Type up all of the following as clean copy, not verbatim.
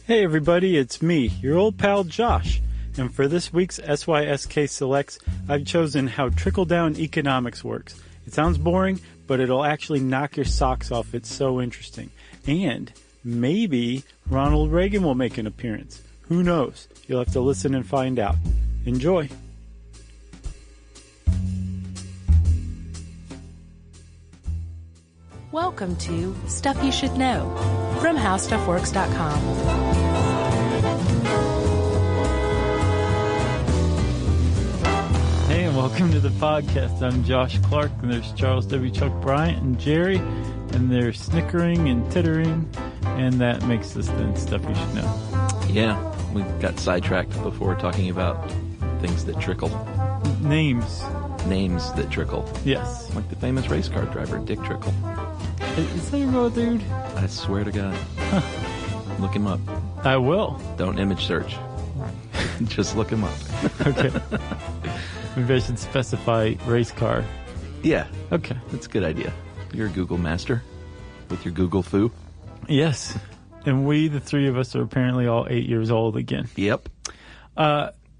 Hey everybody, it's me, your old pal Josh. And for this week's SYSK Selects, I've chosen how trickle-down economics works. It sounds boring, but it'll actually knock your socks off. It's so interesting. And maybe Ronald Reagan will make an appearance. Who knows? You'll have to listen and find out. Enjoy. Welcome to Stuff You Should Know from HowStuffWorks.com. Hey, and welcome to the podcast. I'm Josh Clark, and there's Charles W. Chuck Bryant and Jerry, and they're snickering and tittering, and that makes this then Stuff You Should Know. Yeah, we got sidetracked before talking about things that trickle. Names that trickle. Yes. Like the famous race car driver, Dick Trickle. Is that a real dude? I swear to God. Huh. Look him up. I will. Don't image search. Just look him up. Okay. Maybe I should specify race car. Yeah. Okay. That's a good idea. You're a Google master with your Google foo. Yes. And we, the three of us, are apparently all 8 years old again. Yep.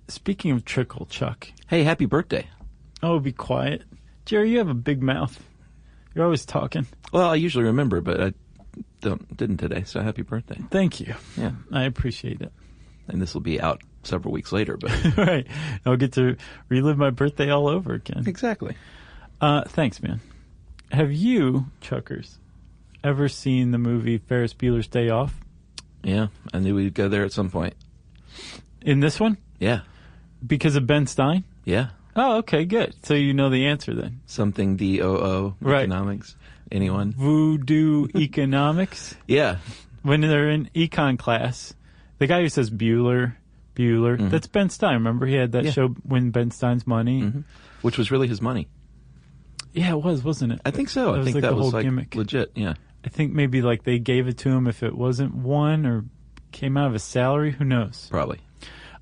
Speaking of trickle, Chuck. Hey, happy birthday. Oh, be quiet. Jerry, you have a big mouth. You're always talking. Well, I usually remember, but I didn't today, so happy birthday. Thank you. Yeah. I appreciate it. And this will be out several weeks later, but... Right. I'll get to relive my birthday all over again. Exactly. Thanks, man. Have you, Chuckers, ever seen the movie Ferris Bueller's Day Off? Yeah, I knew we'd go there at some point. In this one? Yeah. Because of Ben Stein? Yeah. Oh, okay, good. So you know the answer then. Something DOO right. Economics. Anyone? Voodoo Economics? Yeah. When they're in econ class, the guy who says Bueller, mm-hmm. That's Ben Stein. Remember he had that show, Win Ben Stein's Money? Mm-hmm. Which was really his money. Yeah, it was, wasn't it? I think so. I think that was like gimmick. Legit, yeah. I think maybe like they gave it to him if it wasn't one or came out of his salary. Who knows? Probably.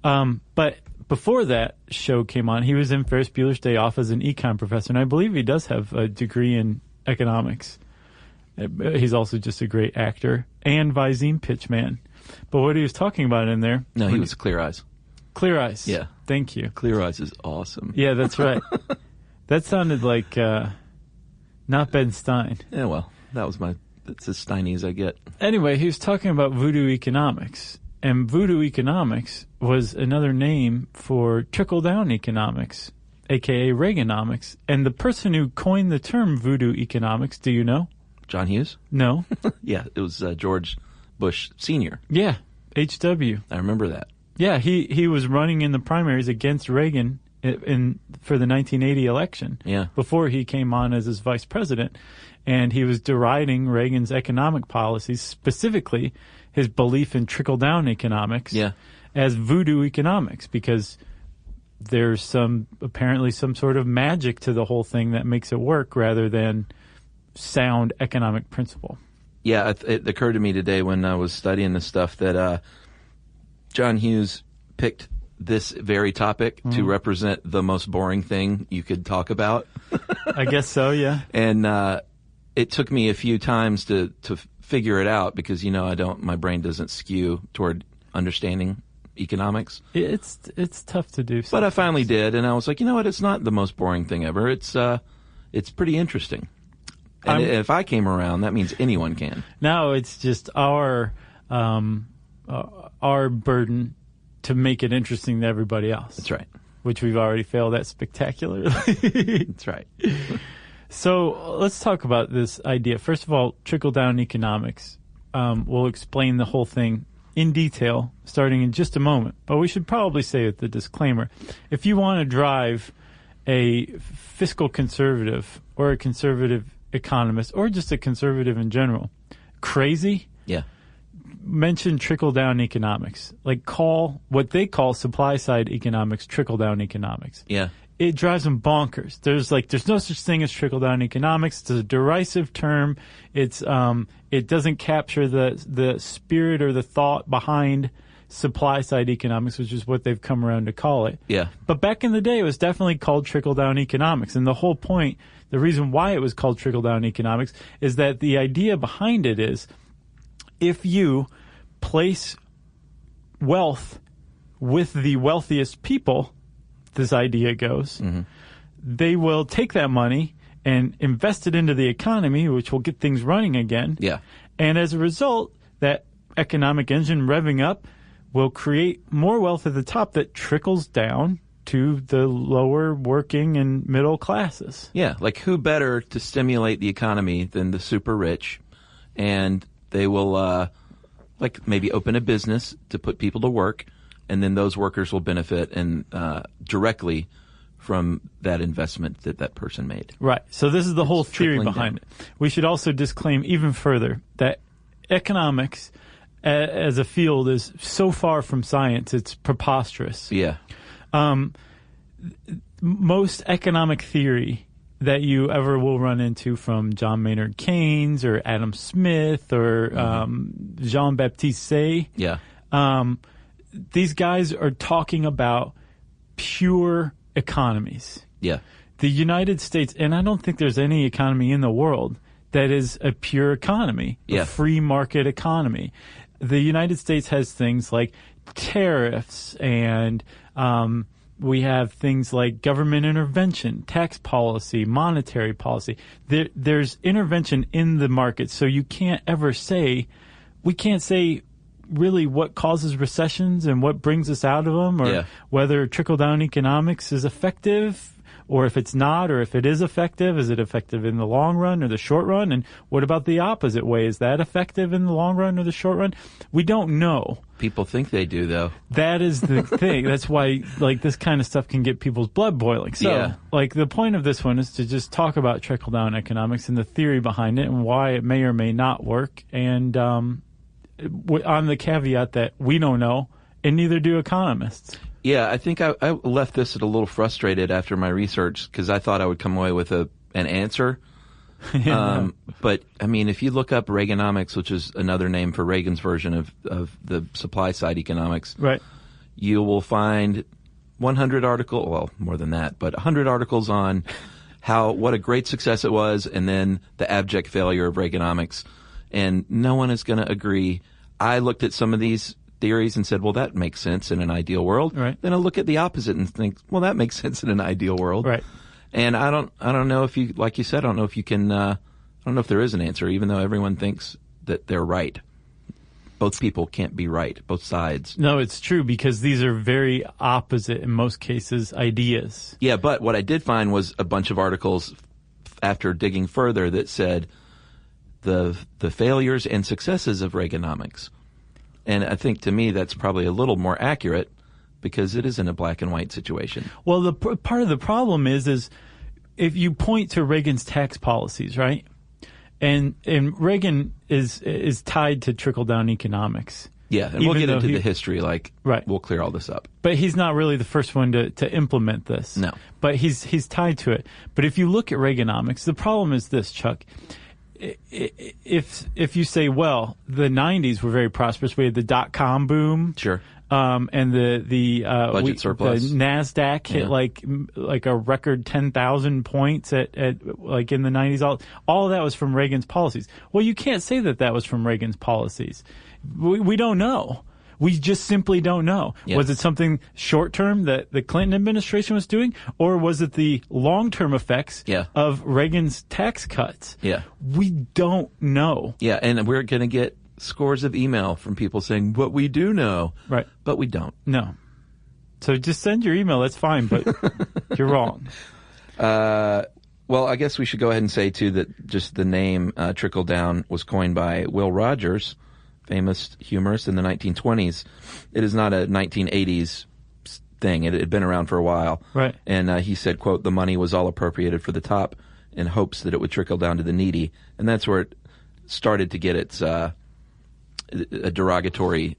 But before that show came on, he was in Ferris Bueller's Day Off as an econ professor, and I believe he does have a degree in economics. He's also just a great actor and Visine pitchman. But what he was talking about in there... No, he was Clear Eyes. Clear Eyes. Yeah. Thank you. Clear Eyes is awesome. Yeah, that's right. That sounded like not Ben Stein. Yeah, well, that's as Steiny as I get. Anyway, he was talking about voodoo economics. And voodoo economics was another name for trickle-down economics, a.k.a. Reaganomics. And the person who coined the term voodoo economics, do you know? John Hughes? No. Yeah, it was George Bush Sr. Yeah, H.W. I remember that. Yeah, he was running in the primaries against Reagan for the 1980 election. Yeah. Before he came on as his vice president. And he was deriding Reagan's economic policies, specifically his belief in trickle-down economics as voodoo economics, because there's apparently some sort of magic to the whole thing that makes it work rather than sound economic principle. Yeah, it occurred to me today when I was studying this stuff that John Hughes picked this very topic to represent the most boring thing you could talk about. I guess so, yeah. And it took me a few times to figure it out because, my brain doesn't skew toward understanding economics. It's tough to do. But I finally did, and I was like, you know what? It's not the most boring thing ever. It's pretty interesting. And if I came around, that means anyone can. Now it's just our burden to make it interesting to everybody else. That's right. Which we've already failed at spectacularly. That's right. So let's talk about this idea. First of all, trickle-down economics. We'll explain the whole thing in detail starting in just a moment. But we should probably say with the disclaimer, if you want to drive a fiscal conservative or a conservative economist or just a conservative in general crazy, mention trickle-down economics. Like call what they call supply-side economics trickle-down economics. Yeah. It drives them bonkers. There's no such thing as trickle-down economics. It's a derisive term. It doesn't capture the spirit or the thought behind supply-side economics, which is what they've come around to call it. Yeah. But back in the day, it was definitely called trickle-down economics. And the whole point, the reason why it was called trickle-down economics is that the idea behind it is if you place wealth with the wealthiest people, this idea goes, they will take that money and invest it into the economy, which will get things running again. Yeah. And as a result, that economic engine revving up will create more wealth at the top that trickles down to the lower working and middle classes. Yeah, like who better to stimulate the economy than the super rich? And they will, like maybe open a business to put people to work, and then those workers will benefit and directly from that investment that person made. Right. So this is the whole theory behind it. We should also disclaim even further that economics as a field is so far from science, it's preposterous. Yeah. Most economic theory that you ever will run into, from John Maynard Keynes or Adam Smith or Jean-Baptiste Say, these guys are talking about pure economies. Yeah. The United States, and I don't think there's any economy in the world that is a pure economy, a free market economy. The United States has things like tariffs, and we have things like government intervention, tax policy, monetary policy. There's intervention in the market, so you can't ever say, we can't say really what causes recessions and what brings us out of them, or whether trickle-down economics is effective, or if it's not, or if it is effective, is it effective in the long run or the short run? And what about the opposite way? Is that effective in the long run or the short run? We don't know. People think they do, though. That is the thing. That's why, like, this kind of stuff can get people's blood boiling. So, like, the point of this one is to just talk about trickle-down economics and the theory behind it and why it may or may not work. And on the caveat that we don't know, and neither do economists. Yeah, I think I left this a little frustrated after my research because I thought I would come away with an answer. But, I mean, if you look up Reaganomics, which is another name for Reagan's version of the supply side economics, you will find 100 articles, well, more than that, but 100 articles on what a great success it was, and then the abject failure of Reaganomics. And no one is going to agree. I looked at some of these theories and said, well, that makes sense in an ideal world. Right. Then I look at the opposite and think, well, that makes sense in an ideal world. Right. And I don't know if you, like you said, I don't know if you can, I don't know if there is an answer, even though everyone thinks that they're right. Both people can't be right, both sides. No, it's true, because these are very opposite, in most cases, ideas. Yeah, but what I did find was a bunch of articles after digging further that said the failures and successes of Reaganomics. And I think, to me, that's probably a little more accurate because it isn't a black and white situation. Well, the part of the problem is if you point to Reagan's tax policies, right? And Reagan is tied to trickle-down economics. Yeah, and we'll get into the history, we'll clear all this up. But he's not really the first one to implement this. No. But he's tied to it. But if you look at Reaganomics, the problem is this, Chuck. If you say, well, the 90s were very prosperous, we had the dot-com boom. Sure. And the budget surplus. The NASDAQ hit like a record 10,000 points at like in the 90s. All of that was from Reagan's policies. Well, you can't say that was from Reagan's policies. We don't know. We just simply don't know. Yes. Was it something short-term that the Clinton administration was doing, or was it the long-term effects of Reagan's tax cuts? Yeah. We don't know. Yeah, and we're going to get scores of email from people saying, but we do know. Right. But we don't. No. So just send your email. That's fine, but you're wrong. Well, I guess we should go ahead and say, too, that just the name Trickle-Down was coined by Will Rogers, famous humorist in the 1920s. It is not a 1980s thing. It had been around for a while. Right. And he said, quote, the money was all appropriated for the top in hopes that it would trickle down to the needy. And that's where it started to get its a derogatory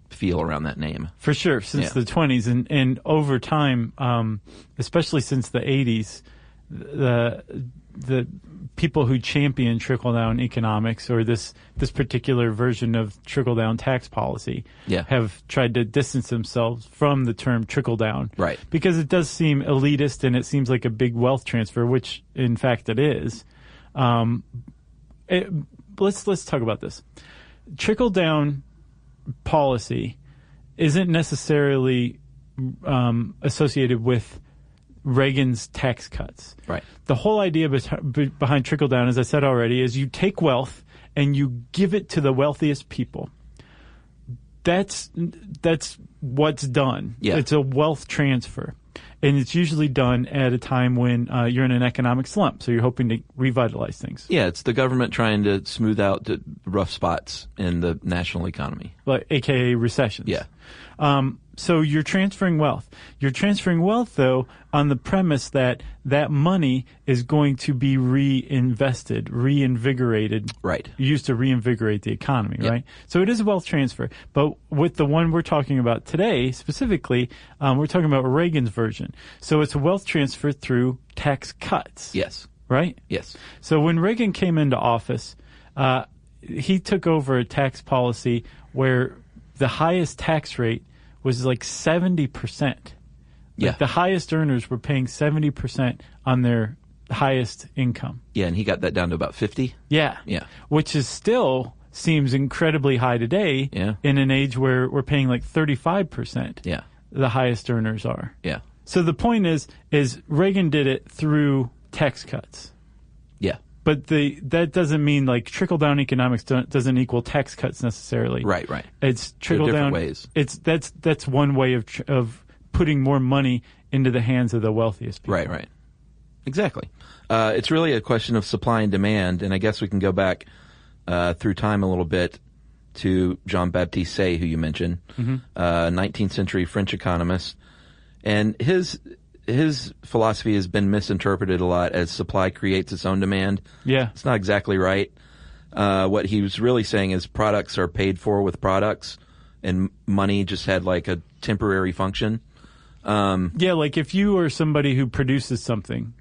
feel around that name. For sure, since the 20s. And over time, especially since the 80s, the people who champion trickle-down economics, or this particular version of trickle-down tax policy, have tried to distance themselves from the term trickle-down. Right. Because it does seem elitist, and it seems like a big wealth transfer, which, in fact, it is. Let's talk about this. Trickle-down policy isn't necessarily associated with Reagan's tax cuts. Right. The whole idea behind trickle-down, as I said already, is you take wealth and you give it to the wealthiest people. That's what's done. Yeah. It's a wealth transfer. And it's usually done at a time when you're in an economic slump, so you're hoping to revitalize things. Yeah, it's the government trying to smooth out the rough spots in the national economy. Like, AKA recessions. Yeah. So you're transferring wealth. You're transferring wealth, though, on the premise that that money is going to be reinvested, reinvigorated. Right. Used to reinvigorate the economy, Yeah. right? So it is a wealth transfer. But with the one we're talking about today, specifically, we're talking about Reagan's version. So it's a wealth transfer through tax cuts. Yes. Right? Yes. So when Reagan came into office, he took over a tax policy where the highest tax rate was like 70%. Yeah. The highest earners were paying 70% on their highest income. Yeah, and he got that down to about 50. Yeah. Yeah. Which is still seems incredibly high today. Yeah. In an age where we're paying like 35%. Yeah. The highest earners are. Yeah. So the point is Reagan did it through tax cuts. Yeah. But that doesn't mean like trickle-down economics doesn't equal tax cuts necessarily. Right, right. It's trickle-down. Different ways. That's one way of putting more money into the hands of the wealthiest people. Right, right. Exactly. It's really a question of supply and demand, and I guess we can go back through time a little bit to Jean-Baptiste Say, who you mentioned, 19th century French economist, and his philosophy has been misinterpreted a lot as supply creates its own demand. Yeah. It's not exactly right. What he was really saying is products are paid for with products, and money just had like a temporary function. Yeah, like if you are somebody who produces something,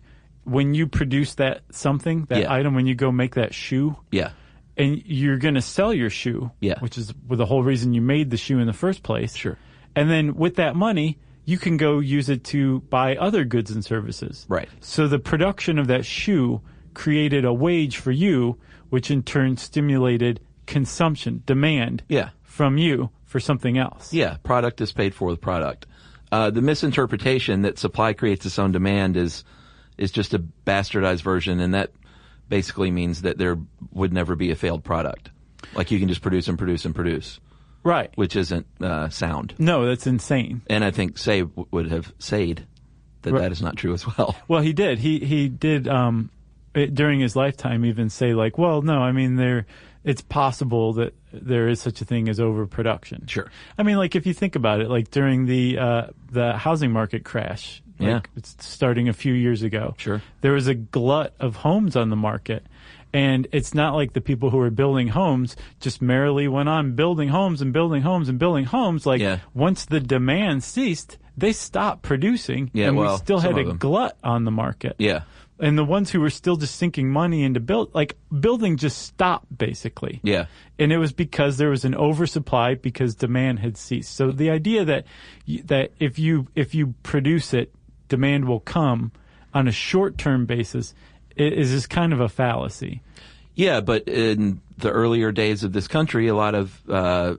when you produce that something, that item, when you go make that shoe, Yeah. and you're going to sell your shoe, which is the whole reason you made the shoe in the first place. Sure. And then with that money, you can go use it to buy other goods and services. Right. So the production of that shoe created a wage for you, which in turn stimulated consumption, demand from you for something else. Yeah, product is paid for with product. The misinterpretation that supply creates its own demand is just a bastardized version, and that basically means that there would never be a failed product. Like you can just produce and produce and produce. Right. Which isn't sound. No, that's insane. And I think Say would have said that that is not true as well. Well, he did. He did during his lifetime even say like, well, no, I mean it's possible that there is such a thing as overproduction. Sure. I mean, like if you think about it, like during the housing market crash, like it's starting a few years ago. Sure. There was a glut of homes on the market. And it's not like the people who were building homes just merrily went on building homes and building homes and building homes. Like once the demand ceased, they stopped producing. Yeah, and we still had a glut on the market. Yeah. And the ones who were still just sinking money into building just stopped basically. Yeah. And it was because there was an oversupply because demand had ceased. So the idea that if you produce it, demand will come on a short-term basis is just kind of a fallacy. Yeah, but in the earlier days of this country, a lot of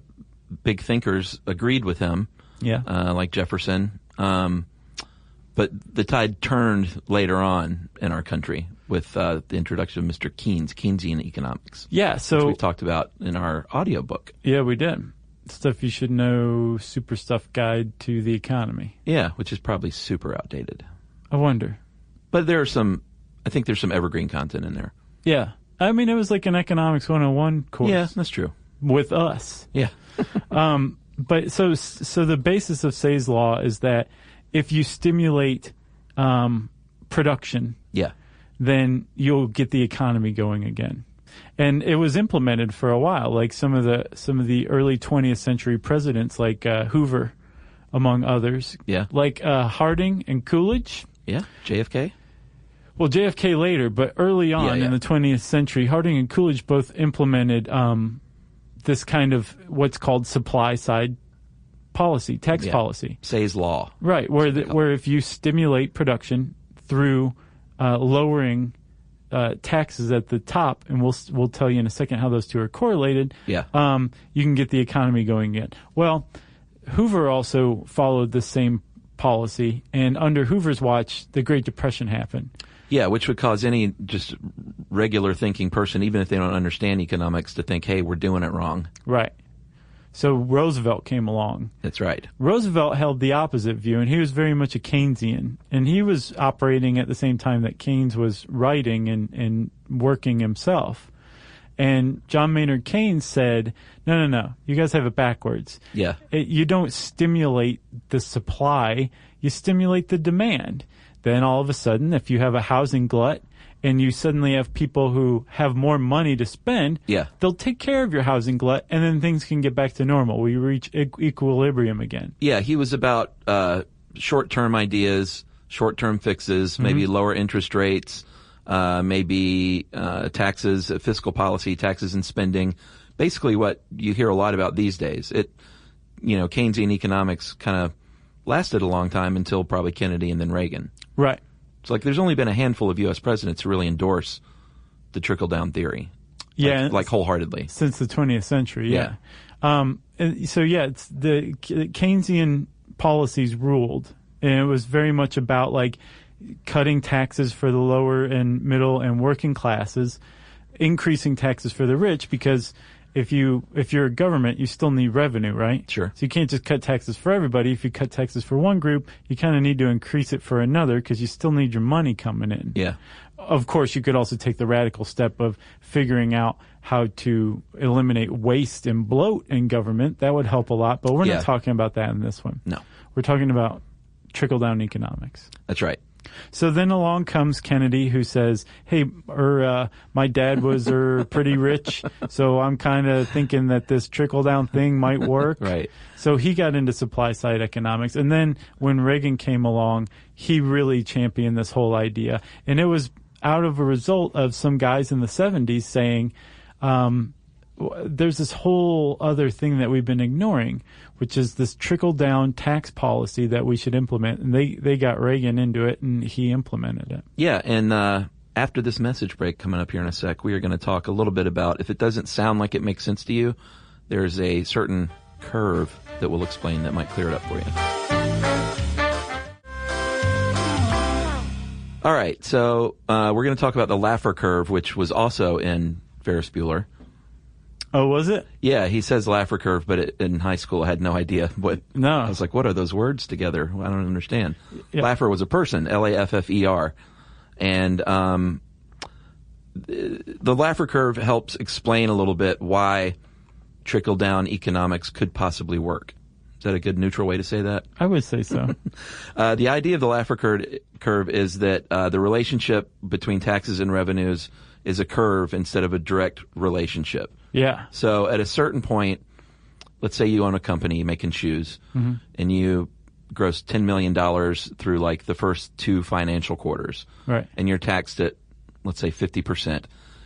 big thinkers agreed with him. Yeah. Like Jefferson. But the tide turned later on in our country with the introduction of Mr. Keynesian economics. Yeah, so which we've talked about in our audiobook. Yeah, we did. Stuff you should know, super stuff guide to the economy. Yeah, which is probably super outdated. I wonder. But I think there's some evergreen content in there. Yeah. I mean, it was like an economics 101 course. Yeah, that's true. With us. Yeah. But so the basis of Say's law is that if you stimulate production, then you'll get the economy going again. And it was implemented for a while, like some of the early 20th century presidents, like Hoover, among others. Yeah. Like Harding and Coolidge. Yeah. JFK. Well, JFK later, but early on in the 20th century, Harding and Coolidge both implemented this kind of what's called supply side policy, tax policy. Say's law. Right, where if you stimulate production through lowering taxes at the top, and we'll tell you in a second how those two are correlated, you can get the economy going again. Well, Hoover also followed the same policy, and under Hoover's watch, the Great Depression happened. Yeah, which would cause any just regular thinking person, even if they don't understand economics, to think, hey, we're doing it wrong. Right. So Roosevelt came along. That's right. Roosevelt held the opposite view, and he was very much a Keynesian. And he was operating at the same time that Keynes was writing and working himself. And John Maynard Keynes said, no, you guys have it backwards. Yeah. You don't stimulate the supply, you stimulate the demand. Then all of a sudden, if you have a housing glut and you suddenly have people who have more money to spend, they'll take care of your housing glut, and then things can get back to normal. We reach equilibrium again. Yeah, he was about short-term ideas, short-term fixes, maybe lower interest rates, maybe taxes, fiscal policy, taxes and spending. Basically what you hear a lot about these days. Keynesian economics kind of lasted a long time until probably Kennedy and then Reagan. Right. It's like there's only been a handful of U.S. presidents who really endorse the trickle-down theory. Like wholeheartedly. Since the 20th century, yeah. It's the Keynesian policies ruled, and it was very much about cutting taxes for the lower and middle and working classes, increasing taxes for the rich, because if you're a government, you still need revenue, right? Sure. So you can't just cut taxes for everybody. If you cut taxes for one group, you kind of need to increase it for another because you still need your money coming in. Yeah. Of course, you could also take the radical step of figuring out how to eliminate waste and bloat in government. That would help a lot, but we're not talking about that in this one. No. We're talking about trickle-down economics. That's right. So then along comes Kennedy, who says, hey, my dad was pretty rich, so I'm kind of thinking that this trickle-down thing might work. Right. So he got into supply-side economics. And then when Reagan came along, he really championed this whole idea. And it was out of a result of some guys in the 70s saying, there's this whole other thing that we've been ignoring, which is this trickle-down tax policy that we should implement. And they got Reagan into it, and he implemented it. Yeah, and after this message break coming up here in a sec, we are going to talk a little bit about, if it doesn't sound like it makes sense to you, there's a certain curve that we'll explain that might clear it up for you. All right, so we're going to talk about the Laffer curve, which was also in Ferris Bueller. Oh, was it? Yeah, he says Laffer curve, but in high school I had no idea what. No. I was like, what are those words together? I don't understand. Yeah. Laffer was a person, Laffer. And the Laffer curve helps explain a little bit why trickle-down economics could possibly work. Is that a good neutral way to say that? I would say so. The idea of the Laffer curve is that the relationship between taxes and revenues is a curve instead of a direct relationship. Yeah. So at a certain point, let's say you own a company making shoes, and you gross $10 million through the first 2 financial quarters. Right. And you're taxed at, let's say, 50%.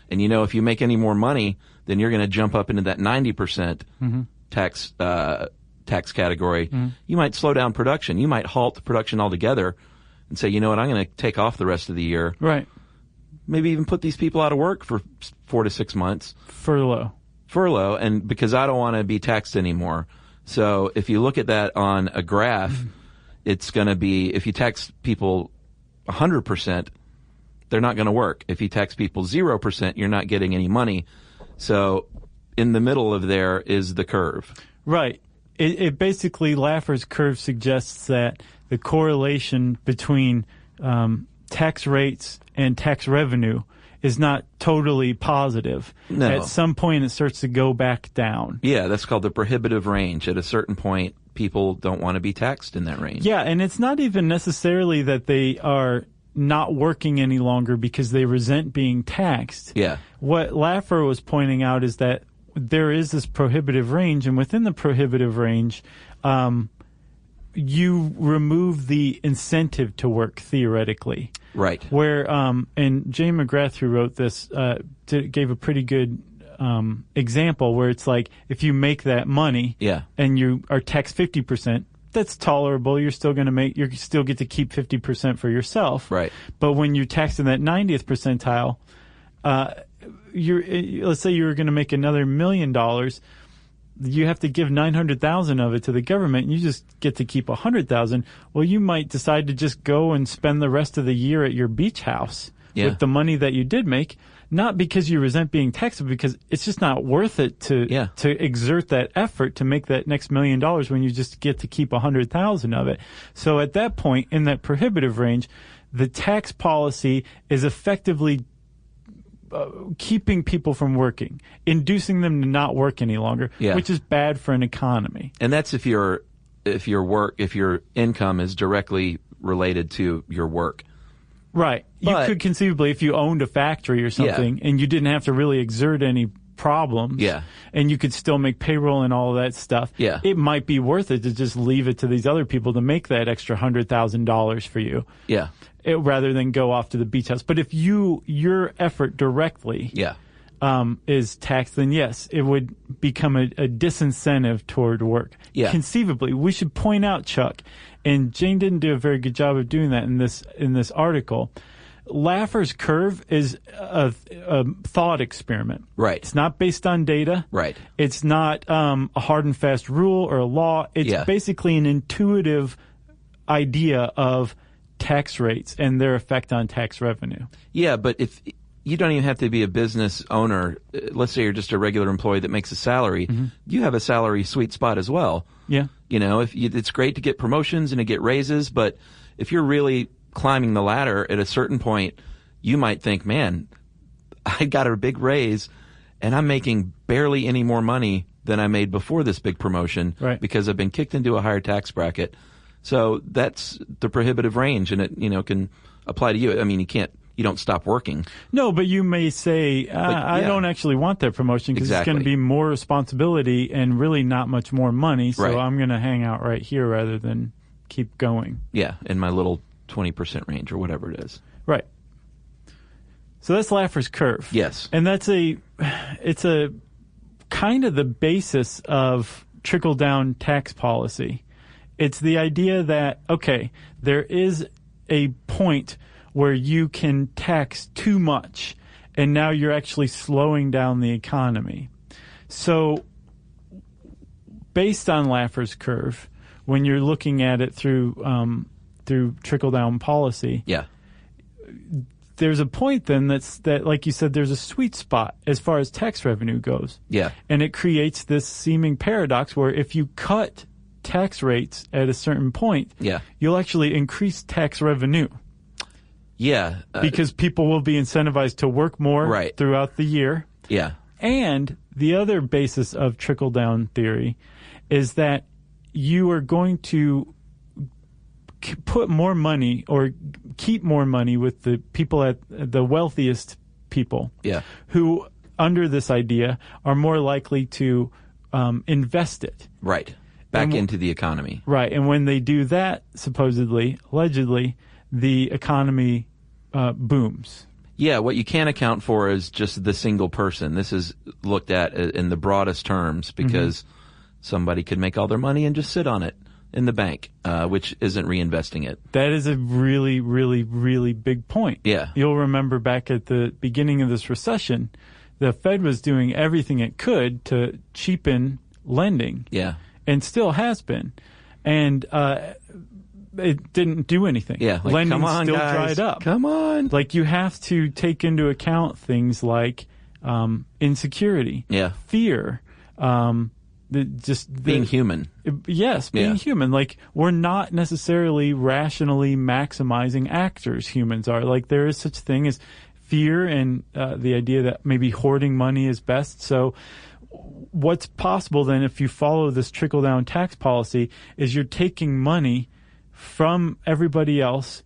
And if you make any more money, then you're going to jump up into that 90% tax category. You might slow down production. You might halt production altogether and say, you know what, I'm going to take off the rest of the year. Right. Maybe even put these people out of work for 4 to 6 months. Furlough, and because I don't want to be taxed anymore. So if you look at that on a graph, it's going to be, if you tax people 100%, they're not going to work. If you tax people 0%, you're not getting any money. So in the middle of there is the curve. Right. It basically, Laffer's curve suggests that the correlation between tax rates and tax revenue is not totally positive. No. At some point, it starts to go back down. Yeah, that's called the prohibitive range. At a certain point, people don't want to be taxed in that range. Yeah, and it's not even necessarily that they are not working any longer because they resent being taxed. Yeah. What Laffer was pointing out is that there is this prohibitive range, and within the prohibitive range, you remove the incentive to work theoretically. Right. Where, and Jay McGrath, who wrote this, gave a pretty good example where it's like, if you make that money and you are taxed 50%, that's tolerable. You still get to keep 50% for yourself. Right. But when you're taxed in that 90th percentile, let's say you were going to make another $1 million. you have to give 900,000 of it to the government, and you just get to keep 100,000. Well, you might decide to just go and spend the rest of the year at your beach house with the money that you did make, not because you resent being taxed, but because it's just not worth it to exert that effort to make that next $1 million when you just get to keep 100,000 of it. So at that point, in that prohibitive range, the tax policy is effectively keeping people from working, inducing them to not work any longer, which is bad for an economy. And that's if your income is directly related to your work. Right. You could conceivably, if you owned a factory or something and you didn't have to really exert any problems, and you could still make payroll and all of that stuff, it might be worth it to just leave it to these other people to make that extra $100,000 for you. Rather than go off to the beach house. But if your effort directly is taxed, then yes, it would become a disincentive toward work. Conceivably, we should point out, Chuck, and Jane didn't do a very good job of doing that in this article. Laffer's curve is a thought experiment. Right. It's not based on data. Right. It's not a hard and fast rule or a law. It's basically an intuitive idea of tax rates and their effect on tax revenue. Yeah, but if you don't even have to be a business owner, let's say you're just a regular employee that makes a salary, you have a salary sweet spot as well. Yeah. You know, it's great to get promotions and to get raises, but if you're really climbing the ladder at a certain point, you might think, man, I got a big raise and I'm making barely any more money than I made before this big promotion because I've been kicked into a higher tax bracket. So that's the prohibitive range, and it, can apply to you. I mean, you don't stop working. No, but you may say, I don't actually want that promotion because it's going to be more responsibility and really not much more money. So I'm going to hang out right here rather than keep going. Yeah, in my little 20% range or whatever it is. Right. So that's Laffer's curve. Yes. And it's a kind of the basis of trickle-down tax policy. It's the idea that, okay, there is a point where you can tax too much, and now you're actually slowing down the economy. So based on Laffer's curve, when you're looking at it through trickle-down policy, there's a point then that, like you said, there's a sweet spot as far as tax revenue goes. Yeah. And it creates this seeming paradox where if you cut tax rates at a certain point, you'll actually increase tax revenue. Because people will be incentivized to work more throughout the year. And the other basis of trickle-down theory is that you are going to put more money or keep more money with the people at the wealthiest people who, under this idea, are more likely to invest it. Back into the economy. And when they do that, supposedly, allegedly, the economy booms. What you can't account for is just the single person. This is looked at in the broadest terms because somebody could make all their money and just sit on it in the bank, which isn't reinvesting it. That is a really, really, really big point. You'll remember back at the beginning of this recession, the Fed was doing everything it could to cheapen lending. And still has been. And it didn't do anything. Lending still dried up. Come on. Like, you have to take into account things like insecurity, fear, being human. Yes, being human. Like, we're not necessarily rationally maximizing actors, humans are. Like, there is such thing as fear and the idea that maybe hoarding money is best. So what's possible then, if you follow this trickle-down tax policy, is you're taking money from everybody else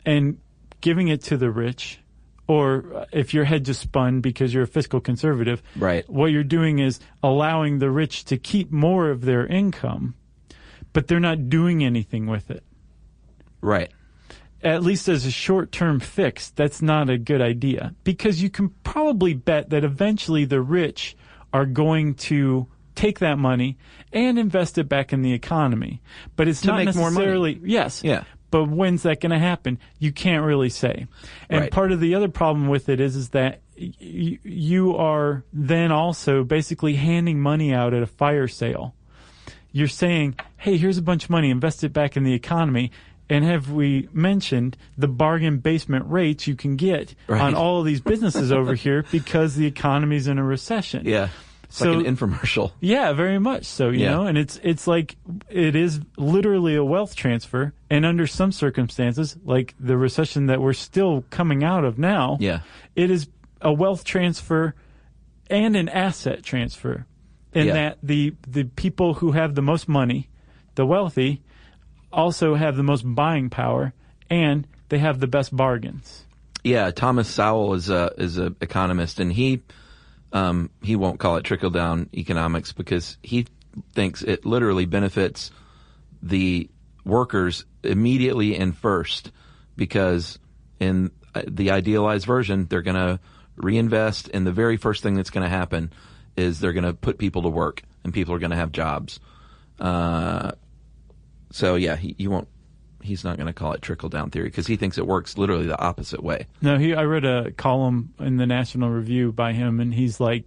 and giving it to the rich, or if your head just spun because you're a fiscal conservative, what you're doing is allowing the rich to keep more of their income, but they're not doing anything with it. At least as a short-term fix, that's not a good idea, because you can probably bet that eventually the rich are going to take that money and invest it back in the economy. But it's not necessarily... more money. But when's that going to happen? You can't really say. And part of the other problem with it is that you are then also basically handing money out at a fire sale. You're saying, hey, here's a bunch of money, invest it back in the economy. And have we mentioned the bargain basement rates you can get on all of these businesses over here because the economy's in a recession? Yeah. It's like an infomercial. Yeah, very much so, you know, and it's like it is literally a wealth transfer. And under some circumstances, like the recession that we're still coming out of now, it is a wealth transfer and an asset transfer. In that the people who have the most money, the wealthy, also have the most buying power, and they have the best bargains. Yeah, Thomas Sowell is a economist, and he won't call it trickle-down economics because he thinks it literally benefits the workers immediately and first, because in the idealized version, they're going to reinvest, and the very first thing that's going to happen is they're going to put people to work, and people are going to have jobs. So yeah, he's not going to call it trickle-down theory because he thinks it works literally the opposite way. No, I read a column in the National Review by him, and he's like,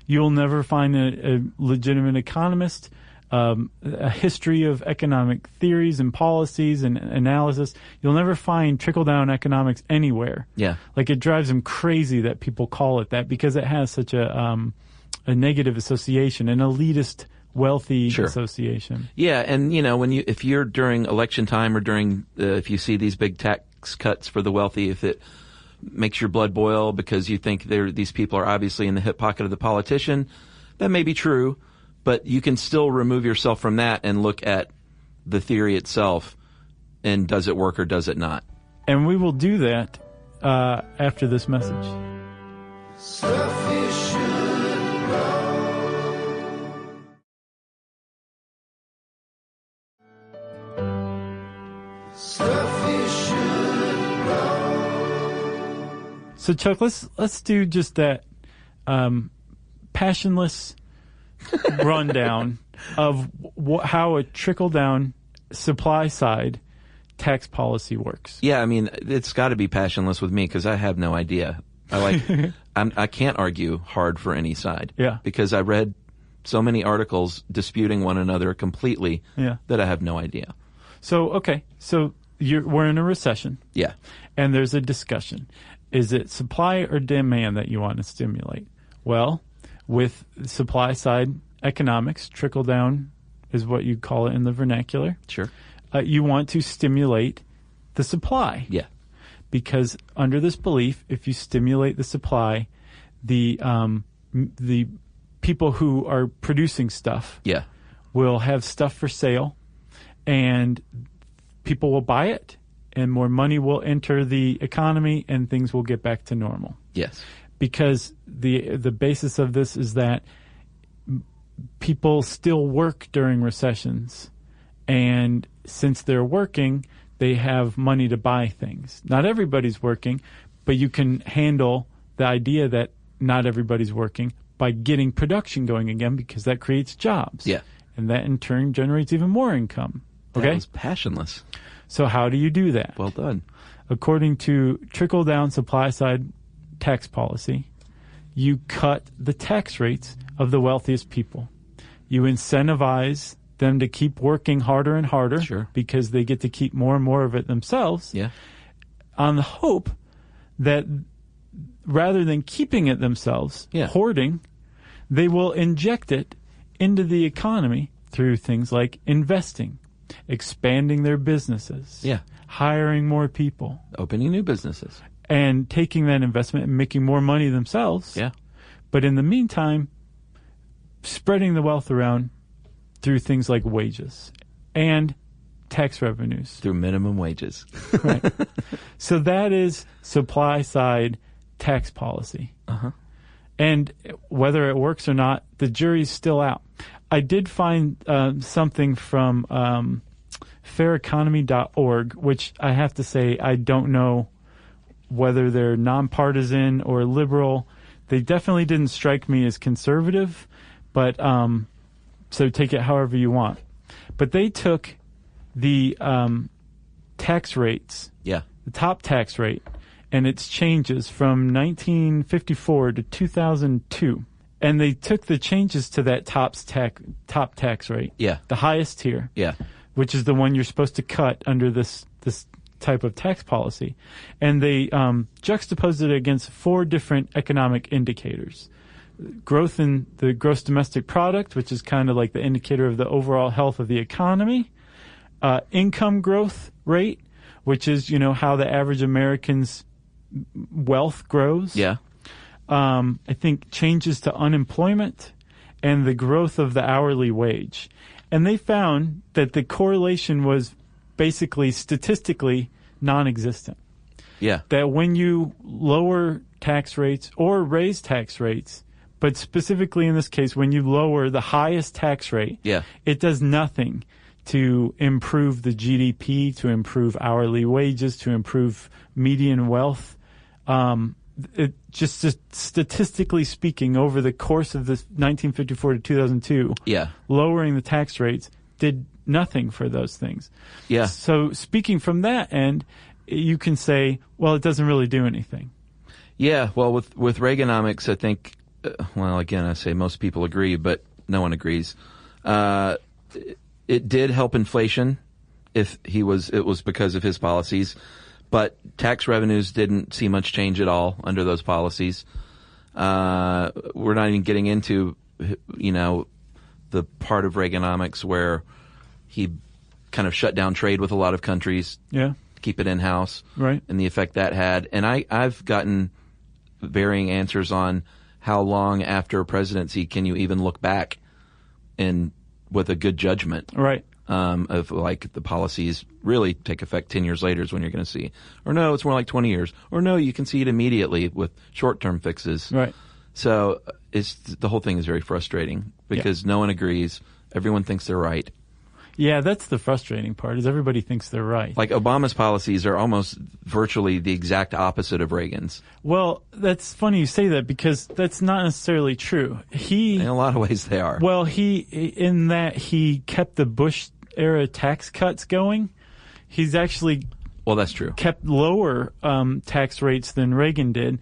you'll never find a legitimate economist, a history of economic theories and policies and analysis. You'll never find trickle-down economics anywhere. Yeah. Like, it drives him crazy that people call it that because it has such a negative association, an elitist wealthy association. Yeah, and you know, if you're during election time or during if you see these big tax cuts for the wealthy, if it makes your blood boil because you think these people are obviously in the hip pocket of the politician, that may be true, but you can still remove yourself from that and look at the theory itself and does it work or does it not? And we will do that after this message. So Chuck, let's do just that passionless rundown of how a trickle-down supply-side tax policy works. Yeah, I mean, it's got to be passionless with me because I have no idea. I can't argue hard for any side. Yeah. Because I read so many articles disputing one another completely that I have no idea. So, okay, we're in a recession. Yeah. And there's a discussion. Is it supply or demand that you want to stimulate? Well, with supply side economics, trickle down is what you call it in the vernacular. Sure. You want to stimulate the supply. Yeah. Because under this belief, if you stimulate the supply, the people who are producing stuff will have stuff for sale, and people will buy it, and more money will enter the economy, and things will get back to normal. Yes. Because the basis of this is that people still work during recessions, and since they're working, they have money to buy things. Not everybody's working, but you can handle the idea that not everybody's working by getting production going again, because that creates jobs. Yeah. And that in turn generates even more income. Okay? That was passionless. So how do you do that? Well done. According to trickle-down supply-side tax policy, you cut the tax rates of the wealthiest people. You incentivize them to keep working harder and harder because they get to keep more and more of it themselves on the hope that rather than keeping it themselves, hoarding, they will inject it into the economy through things like investing, expanding their businesses, hiring more people, opening new businesses, and taking that investment and making more money themselves. Yeah. But in the meantime, spreading the wealth around through things like wages and tax revenues. Through minimum wages. Right. So that is supply side tax policy. Uh-huh. And whether it works or not, the jury's still out. I did find something from faireconomy.org, which I have to say I don't know whether they're nonpartisan or liberal. They definitely didn't strike me as conservative, but so take it however you want. But they took the tax rates, the top tax rate, and its changes from 1954 to 2002. And they took the changes to that top tax rate, the highest tier, which is the one you're supposed to cut under this type of tax policy. And they juxtaposed it against 4 different economic indicators. Growth in the gross domestic product, which is kind of like the indicator of the overall health of the economy. Income growth rate, which is, how the average American's wealth grows. I think changes to unemployment and the growth of the hourly wage. And they found that the correlation was basically statistically non-existent. That when you lower tax rates or raise tax rates, but specifically in this case, when you lower the highest tax rate, it does nothing to improve the GDP, to improve hourly wages, to improve median wealth. It just statistically speaking, over the course of this 1954 to 2002, lowering the tax rates did nothing for those things. So speaking from that end, you can say, well, it doesn't really do anything. Well, with Reaganomics, I think, again, I say most people agree, but no one agrees. It did help inflation it was because of his policies. But tax revenues didn't see much change at all under those policies. We're not even getting into, the part of Reaganomics where he kind of shut down trade with a lot of countries. Keep it in-house. Right. And the effect that had. And I've gotten varying answers on how long after a presidency can you even look back with a good judgment. Right. Of like the policies really take effect 10 years later is when you're going to see. Or no, it's more like 20 years. Or no, you can see it immediately with short-term fixes. Right. So the whole thing is very frustrating because no one agrees. Everyone thinks they're right. Yeah, that's the frustrating part, is everybody thinks they're right. Like Obama's policies are almost virtually the exact opposite of Reagan's. Well, that's funny you say that because that's not necessarily true. In a lot of ways they are. Well, in that he kept the Bush-era tax cuts going. He's actually that's true. Kept lower tax rates than Reagan did.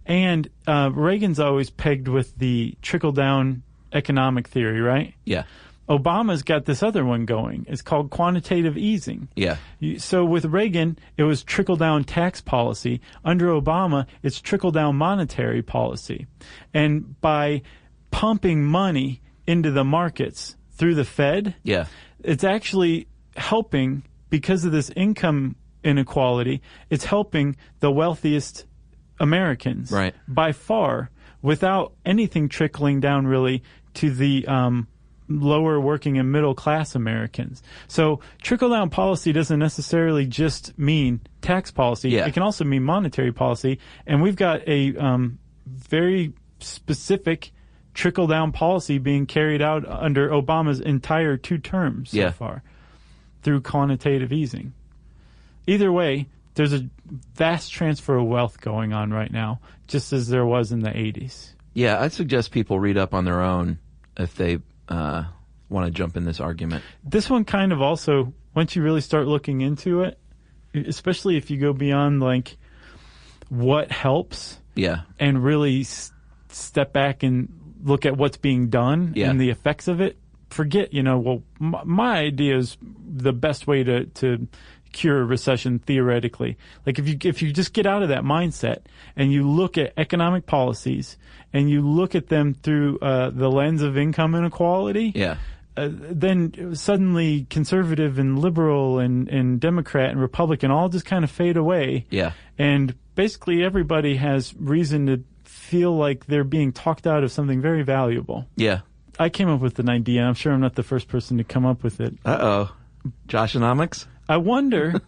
And Reagan's always pegged with the trickle-down economic theory, right? Yeah. Obama's got this other one going. It's called quantitative easing. Yeah. So with Reagan, it was trickle-down tax policy. Under Obama, it's trickle-down monetary policy. And by pumping money into the markets through the Fed, it's actually helping, because of this income inequality, it's helping the wealthiest Americans by far, without anything trickling down really to the lower working and middle class Americans. So trickle-down policy doesn't necessarily just mean tax policy. It can also mean monetary policy. And we've got a very specific trickle-down policy being carried out under Obama's entire 2 terms so far through quantitative easing. Either way, there's a vast transfer of wealth going on right now, just as there was in the 80s. Yeah, I'd suggest people read up on their own if they want to jump in this argument. This one kind of also, once you really start looking into it, especially if you go beyond like what helps and really step back and look at what's being done and the effects of it, forget, my idea is the best way to cure a recession theoretically. Like if you just get out of that mindset and you look at economic policies and you look at them through the lens of income inequality, then suddenly conservative and liberal and Democrat and Republican all just kind of fade away. And basically everybody has reason to feel like they're being talked out of something very valuable. I came up with an idea, and I'm sure I'm not the first person to come up with it. Uh-oh. Joshonomics? I wonder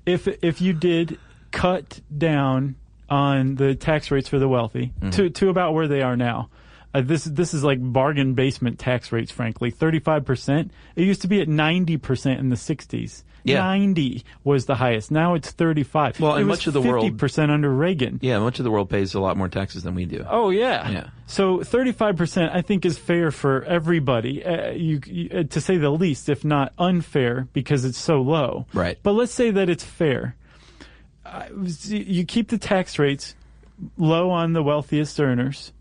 if you did cut down on the tax rates for the wealthy to about where they are now. This is like bargain basement tax rates, frankly. 35%. It used to be at 90% in the 60s. 90 was the highest. Now it's 35. Well, and much of the world 50% under Reagan. Yeah, much of the world pays a lot more taxes than we do. Oh yeah. So 35% I think is fair for everybody. To say the least, if not unfair, because it's so low. Right. But let's say that it's fair. you keep the tax rates low on the wealthiest earners,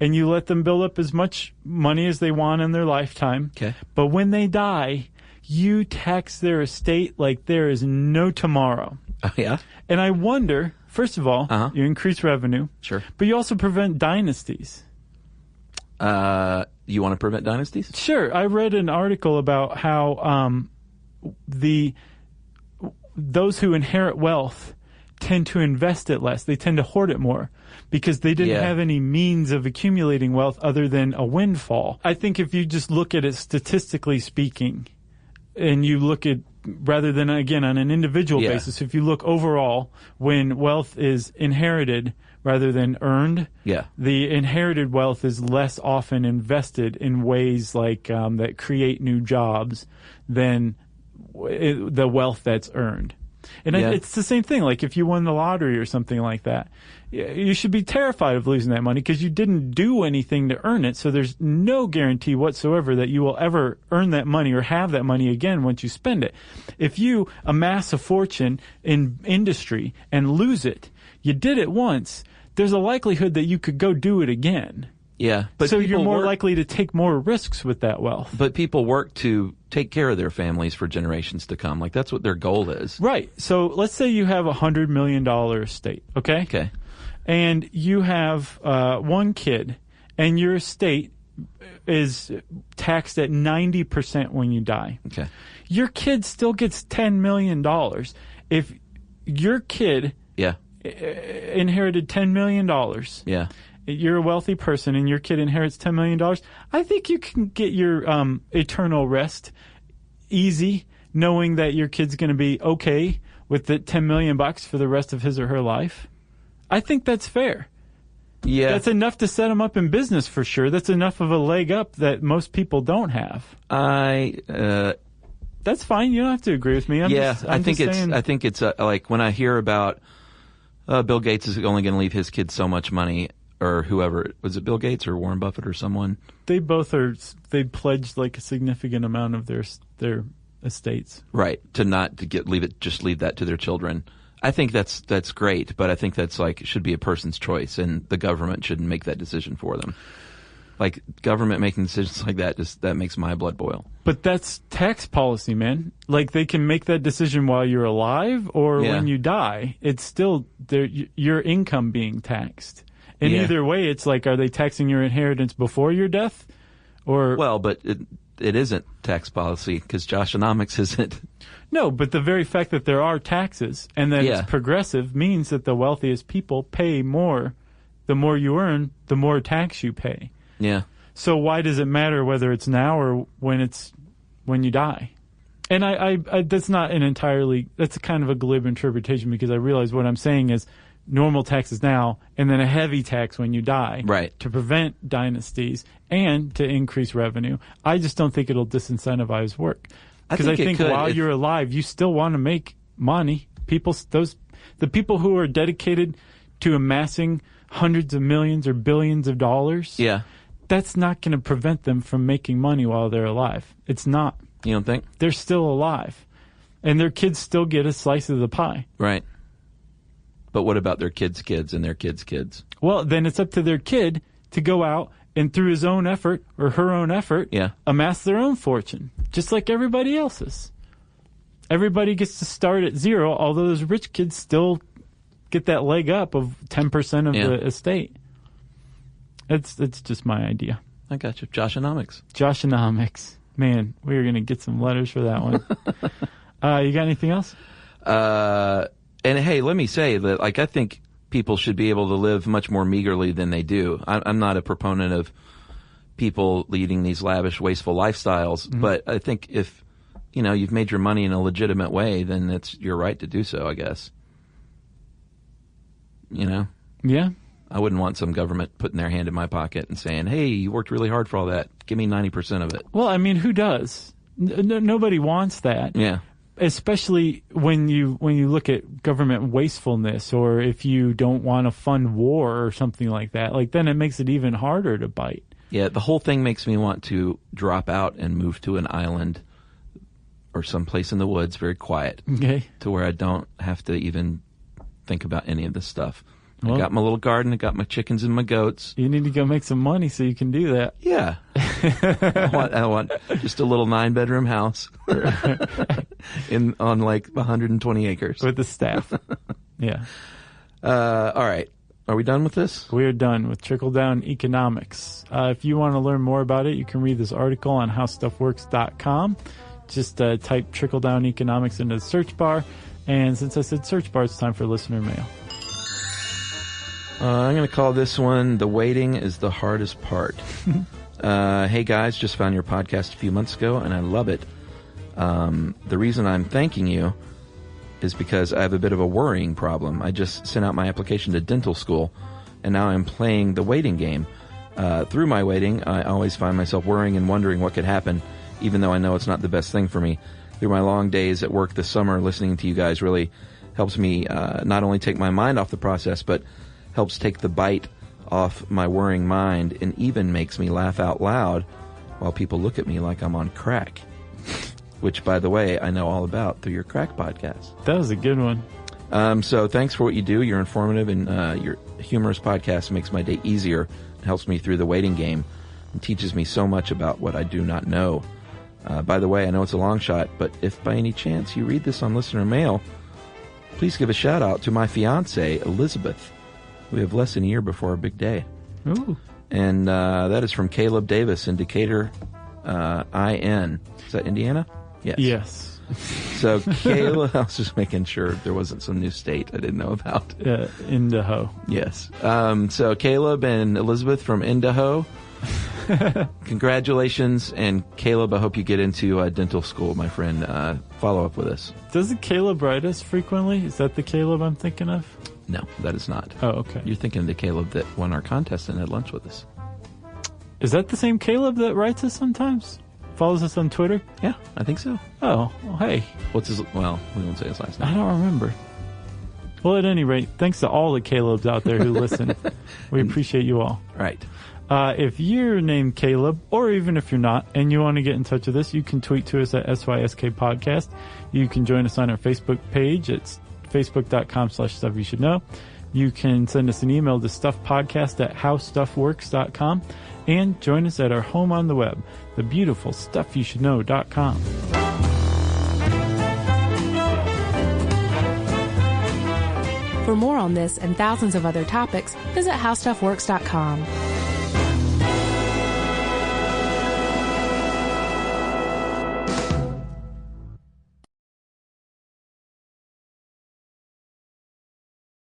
and you let them build up as much money as they want in their lifetime. Okay. But when they die, you tax their estate like there is no tomorrow. Oh, yeah? And I wonder, first of all, you increase revenue. Sure. But you also prevent dynasties. You want to prevent dynasties? Sure. I read an article about how those who inherit wealth tend to invest it less. They tend to hoard it more because they didn't have any means of accumulating wealth other than a windfall. I think if you just look at it statistically speaking, and you look at, rather than, again, on an individual basis, if you look overall, when wealth is inherited rather than earned, the inherited wealth is less often invested in ways like that create new jobs than the wealth that's earned. And it's the same thing. Like if you won the lottery or something like that, you should be terrified of losing that money because you didn't do anything to earn it. So there's no guarantee whatsoever that you will ever earn that money or have that money again once you spend it. If you amass a fortune in industry and lose it, you did it once, there's a likelihood that you could go do it again. Yeah. But so you're more likely to take more risks with that wealth. But people work to take care of their families for generations to come. Like that's what their goal is. Right. So let's say you have $100 million estate. Okay? Okay. And you have one kid, and your estate is taxed at 90% when you die. Okay. Your kid still gets $10 million. If your kid inherited $10 million, you're a wealthy person and your kid inherits $10 million, I think you can get your eternal rest easy knowing that your kid's going to be okay with the $10 million for the rest of his or her life. I think that's fair. Yeah. That's enough to set them up in business for sure. That's enough of a leg up that most people don't have. That's fine. You don't have to agree with me. I think it's like when I hear about Bill Gates is only going to leave his kids so much money, or whoever, was it Bill Gates or Warren Buffett or someone? They both they pledged like a significant amount of their estates. Right. Just leave that to their children. I think that's great, but I think that's should be a person's choice, and the government shouldn't make that decision for them. Like government making decisions like that makes my blood boil. But that's tax policy, man. Like they can make that decision while you're alive or when you die. It's still your income being taxed. And either way, it's like, are they taxing your inheritance before your death? Or but it isn't tax policy because Joshonomics isn't. No, but the very fact that there are taxes and that it's progressive means that the wealthiest people pay more. The more you earn, the more tax you pay. Yeah. So why does it matter whether it's now or when you die? And I that's not that's kind of a glib interpretation because I realize what I'm saying is normal taxes now and then a heavy tax when you die. Right. To prevent dynasties and to increase revenue. I just don't think it'll disincentivize work. Because I think while you're alive, you still want to make money. The people who are dedicated to amassing hundreds of millions or billions of dollars, that's not going to prevent them from making money while they're alive. It's not. You don't think? They're still alive. And their kids still get a slice of the pie. Right. But what about their kids' kids and their kids' kids? Well, then it's up to their kid to go out and through his own effort or her own effort, amass their own fortune, just like everybody else's. Everybody gets to start at zero, although those rich kids still get that leg up of 10% of the estate. It's just my idea. I got you. Joshonomics. Man, we're going to get some letters for that one. You got anything else? And hey, let me say that I think people should be able to live much more meagerly than they do. I'm not a proponent of people leading these lavish, wasteful lifestyles, but I think if you've made your money in a legitimate way, then it's your right to do so, I guess. Yeah. I wouldn't want some government putting their hand in my pocket and saying, hey, you worked really hard for all that. Give me 90% of it. Well, I mean, who does? Nobody wants that. Yeah. Especially when you look at government wastefulness, or if you don't want to fund war or something like that, then it makes it even harder to bite. Yeah, the whole thing makes me want to drop out and move to an island or someplace in the woods, very quiet, to where I don't have to even think about any of this stuff. Well, I got my little garden. I got my chickens and my goats. You need to go make some money so you can do that. Yeah. I want just a little 9-bedroom house on like 120 acres. With the staff. Yeah. All right. Are we done with this? We're done with Trickle-Down Economics. If you want to learn more about it, you can read this article on howstuffworks.com. Just type Trickle-Down Economics into the search bar. And since I said search bar, it's time for listener mail. I'm going to call this one, The Waiting is the Hardest Part. Hey guys, just found your podcast a few months ago, and I love it. The reason I'm thanking you is because I have a bit of a worrying problem. I just sent out my application to dental school, and now I'm playing the waiting game. Through my waiting, I always find myself worrying and wondering what could happen, even though I know it's not the best thing for me. Through my long days at work this summer, listening to you guys really helps me not only take my mind off the process, but helps take the bite off my worrying mind and even makes me laugh out loud while people look at me like I'm on crack. Which, by the way, I know all about through your crack podcast. That was a good one. So thanks for what you do. You're informative, and your humorous podcast makes my day easier and helps me through the waiting game and teaches me so much about what I do not know. By the way, I know it's a long shot, but if by any chance you read this on listener mail, please give a shout out to my fiancée, Elizabeth. We have less than a year before our big day. Ooh. And that is from Caleb Davis in Decatur, IN. Is that Indiana? Yes. Yes. So Caleb, I was just making sure there wasn't some new state I didn't know about. Idaho. Yes. So Caleb and Elizabeth from Idaho, congratulations. And Caleb, I hope you get into dental school, my friend. Follow up with us. Doesn't Caleb write us frequently? Is that the Caleb I'm thinking of? No, that is not. Oh, okay. You're thinking of the Caleb that won our contest and had lunch with us. Is that the same Caleb that writes us sometimes? Follows us on Twitter? Yeah, I think so. Oh, well, hey. What's his... Well, we won't say his last name. I don't remember. Well, at any rate, thanks to all the Calebs out there who listen. We appreciate you all. Right. If you're named Caleb, or even if you're not, and you want to get in touch with us, you can tweet to us at SYSK Podcast. You can join us on our Facebook page. It's facebook.com/stuffyoushouldknow. You can send us an email to stuffpodcast@howstuffworks.com and join us at our home on the web, the beautiful stuffyoushouldknow.com. For more on this and thousands of other topics, visit howstuffworks.com.